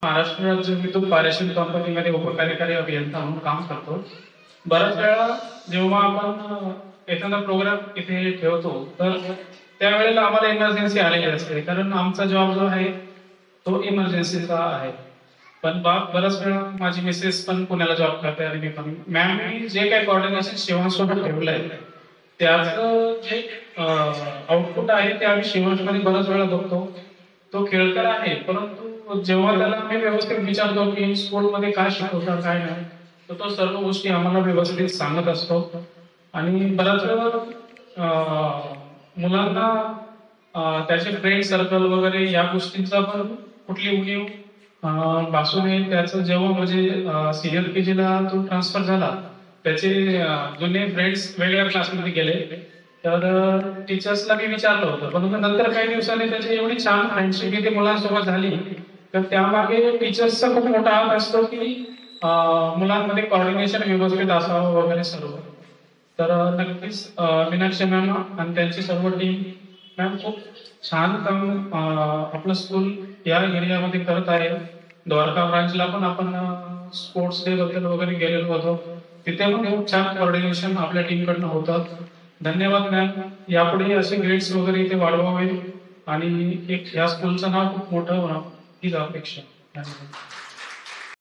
महाराष्ट्र राज्य विद्युत पारेषण कंपनीमध्ये उपकार्यकारी अभियंता म्हणून काम करतो. बऱ्याच वेळा जेव्हा आपण एखादा प्रोग्राम इथे ठेवतो तर त्यावेळेला आम्हाला इमर्जन्सी आलेली असते, कारण आमचा जॉब जो आहे तो इमर्जन्सीचा आहे. पण बऱ्याच वेळा माझी मिसेस पण पुण्याला जॉब करते आणि मी पण. मॅम, मी जे काही कोऑर्डिनेशन शिवांसोबत ठेवलंय त्याचं जे आउटपुट आहे ते आम्ही शिवांशमध्ये बऱ्याच वेळा बघतो. तो खेळकर आहे, परंतु जेव्हा त्याला आम्ही व्यवस्थित विचारतो की स्कूलमध्ये काय शिकवतात काय नाही, तर तो सर्व गोष्टी आम्हाला व्यवस्थित सांगत असतो. आणि बऱ्याच वेळा मुलांना त्याचे फ्रेंड सर्कल वगैरे या गोष्टींचा पण कुठली उणीव भासू नये. त्याचं जेव्हा म्हणजे सिनियर केजीला तो ट्रान्सफर झाला, त्याचे जुने फ्रेंड्स वेगळ्या क्लासमध्ये गेले. तर टीचर्सला मी विचारलं होतं, पण नंतर काही दिवसांनी त्याची एवढी छान फ्रेंडशिप इथे मुलांसोबत झाली, तर त्यामागे टीचर्सचा खूप मोठा हात असतो की मुलांमध्ये कोऑर्डिनेशन व्यवस्थित असावं वगैरे सर्व. तर नक्कीच मीनाक्षी मॅम आणि त्यांची सर्व टीम मॅम खूप छान काम आपलं स्कूल या एरियामध्ये करत आहे. द्वारका ब्रांचला पण आपण स्पोर्ट्स डे बद्दल वगैरे गेलेलो होतो, तिथे पण खूप छान कोऑर्डिनेशन आपल्या टीमकडनं होतं. धन्यवाद मॅम. यापुढे असे ग्रेड्स वगैरे इथे वाढवावे आणि एक या स्कूलचं नाव खूप मोठं होणार हीच अपेक्षा. धन्यवाद.